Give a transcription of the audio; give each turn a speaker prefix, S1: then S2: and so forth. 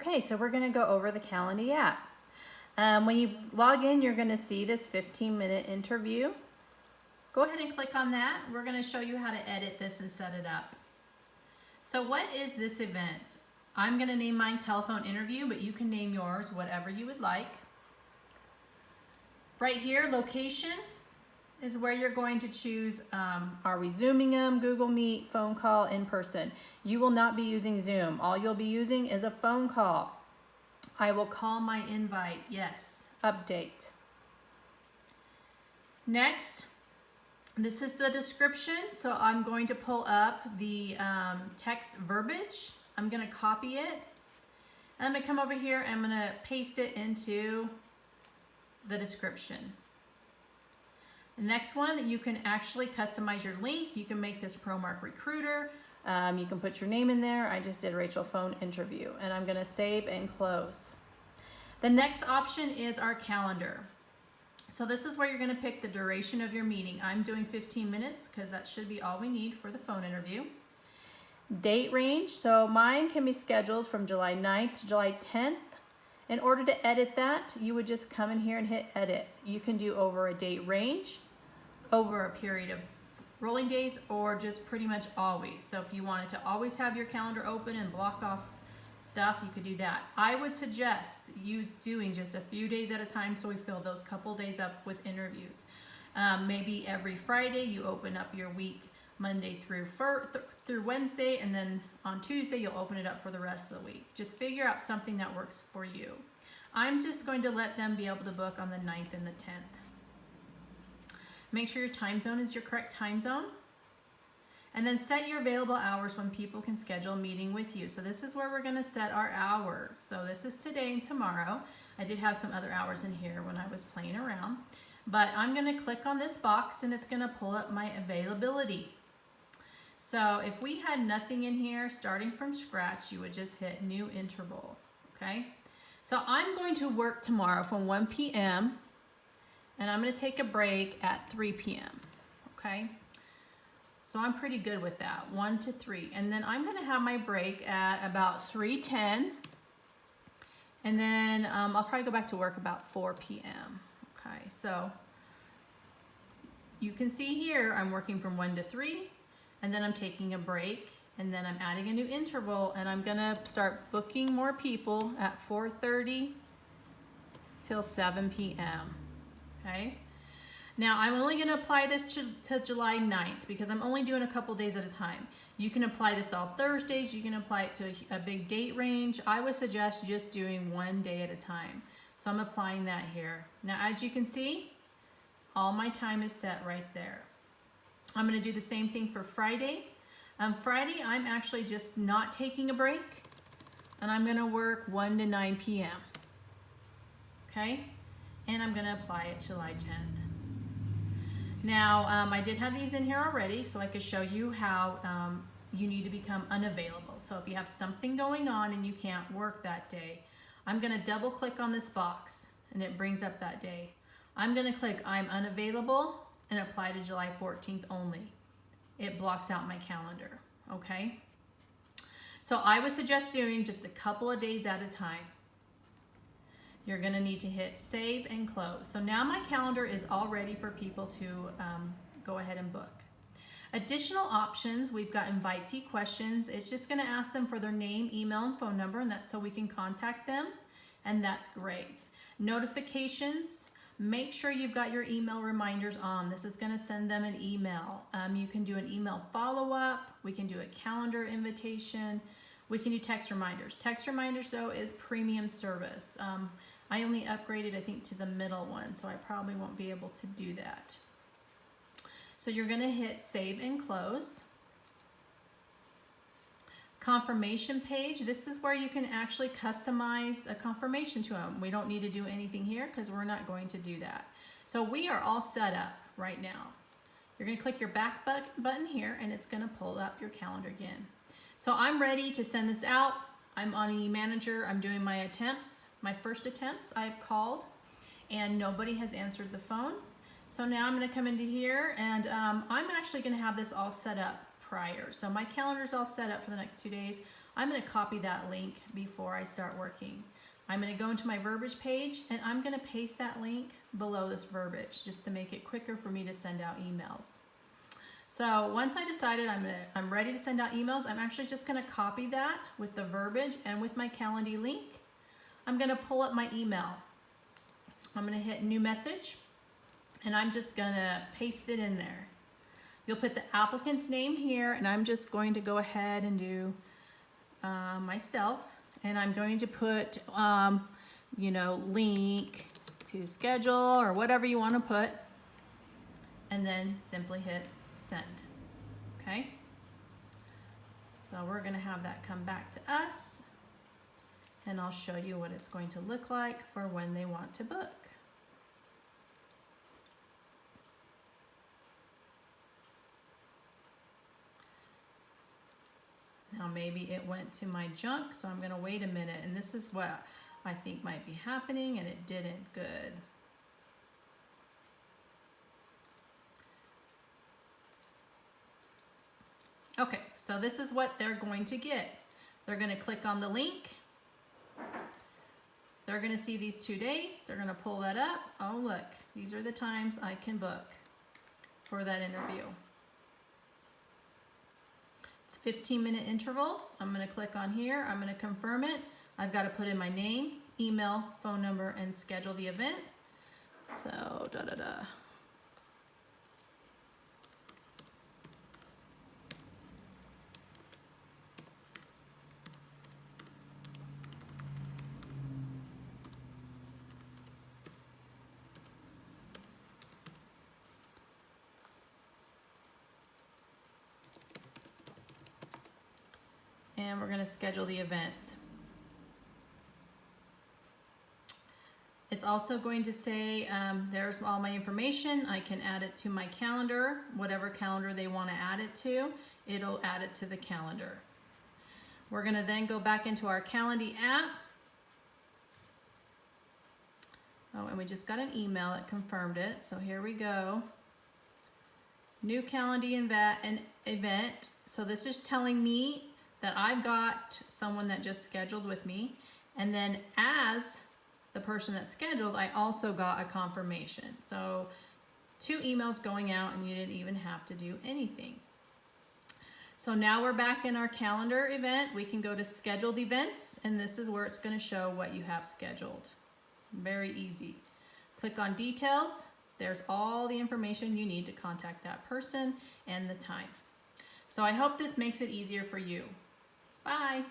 S1: Okay, so we're gonna go over the Calendly app. When you log in, you're gonna see this 15-minute interview. Go ahead and click on that. We're gonna show you how to edit this and set it up. So what is this event? I'm gonna name mine telephone interview, but you can name yours whatever you would like. Right here, location is where you're going to choose, are we Zooming them, Google Meet, phone call, in person. You will not be using Zoom. All you'll be using is a phone call. I will call my invite, yes, update. Next, this is the description. So I'm going to pull up the text verbiage. I'm gonna copy it. And I'm gonna come over here and I'm gonna paste it into the description. The next one, you can actually customize your link. You can make this ProMark Recruiter. You can put your name in there. I just did Rachel phone interview, and I'm gonna save and close. The next option is our calendar. So this is where you're gonna pick the duration of your meeting. I'm doing 15 minutes because that should be all we need for the phone interview. Date range, so mine can be scheduled from July 9th to July 10th. In order to edit that, you would just come in here and hit edit. You can do over a date range, over a period of rolling days, or just pretty much always. So if you wanted to always have your calendar open and block off stuff, you could do that. I would suggest you doing just a few days at a time so we fill those couple days up with interviews. Maybe every Friday you open up your week Monday through Wednesday, and then on Tuesday you'll open it up for the rest of the week. Just figure out something that works for you. I'm just going to let them be able to book on the 9th and the 10th. Make sure your time zone is your correct time zone. And then set your available hours when people can schedule a meeting with you. So this is where we're gonna set our hours. So this is today and tomorrow. I did have some other hours in here when I was playing around. But I'm gonna click on this box and it's gonna pull up my availability. So if we had nothing in here, starting from scratch, you would just hit new interval, okay? So I'm going to work tomorrow from 1 p.m. and I'm gonna take a break at 3 p.m., okay? So I'm pretty good with that, 1 to 3. And then I'm gonna have my break at about 3:10. And then I'll probably go back to work about 4 p.m., okay? So you can see here, I'm working from 1 to 3, and then I'm taking a break, and then I'm adding a new interval, and I'm gonna start booking more people at 4:30 till 7 p.m., okay? Now, I'm only gonna apply this to July 9th because I'm only doing a couple days at a time. You can apply this all Thursdays, you can apply it to a big date range. I would suggest just doing one day at a time. So I'm applying that here. Now, as you can see, all my time is set right there. I'm gonna do the same thing for Friday. Friday, I'm actually just not taking a break, and I'm gonna work 1 to 9 p.m., okay? And I'm gonna apply it July 10th. Now, I did have these in here already, so I could show you how you need to become unavailable. So if you have something going on and you can't work that day, I'm gonna double click on this box, and it brings up that day. I'm gonna click I'm unavailable and apply to July 14th only. It blocks out my calendar, okay? So I would suggest doing just a couple of days at a time. You're gonna need to hit save and close. So now my calendar is all ready for people to go ahead and book. Additional options, we've got invitee questions. It's just gonna ask them for their name, email, and phone number, and that's so we can contact them, and that's great. Notifications, make sure you've got your email reminders on. This is gonna send them an email. You can do an email follow-up. We can do a calendar invitation. We can do text reminders. Text reminders, though, is premium service. I only upgraded, I think, to the middle one, so I probably won't be able to do that. So you're gonna hit save and close. Confirmation page, this is where you can actually customize a confirmation to them. We don't need to do anything here because we're not going to do that. So we are all set up right now. You're gonna click your back button here, and it's gonna pull up your calendar again. So I'm ready to send this out. I'm on eManager, I'm doing my attempts. My first attempts I've called, and nobody has answered the phone. So now I'm gonna come into here, and I'm actually gonna have this all set up prior. So my calendar's all set up for the next 2 days. I'm going to copy that link before I start working. I'm going to go into my verbiage page and I'm going to paste that link below this verbiage just to make it quicker for me to send out emails. So once I decided I'm ready to send out emails, I'm actually just going to copy that with the verbiage and with my Calendly link. I'm going to pull up my email. I'm going to hit new message and I'm just going to paste it in there. You'll put the applicant's name here and I'm just going to go ahead and do myself, and I'm going to put link to schedule or whatever you want to put, and then simply hit send. Okay, so we're going to have that come back to us, and I'll show you what it's going to look like for when they want to book. Now maybe it went to my junk, so I'm going to wait a minute, and this is what I think might be happening, and it didn't. Good. Okay, so this is what they're going to get. They're going to click on the link. They're going to see these 2 days. They're going to pull that up. Oh, look, these are the times I can book for that interview. It's 15-minute intervals. I'm going to click on here. I'm going to confirm it. I've got to put in my name, email, phone number, and schedule the event. So, and we're going to schedule the event. It's also going to say there's all my information. I can add it to my calendar, whatever calendar they want to add it to, it'll add it to the calendar. We're going to then go back into our Calendly app. Oh, and we just got an email that confirmed it. So here we go. New Calendly event. So this is telling me that I've got someone that just scheduled with me, and then as the person that scheduled, I also got a confirmation. So 2 emails going out and you didn't even have to do anything. So now we're back in our calendar event. We can go to scheduled events, and this is where it's going to show what you have scheduled. Very easy. Click on details. There's all the information you need to contact that person and the time. So I hope this makes it easier for you. Bye.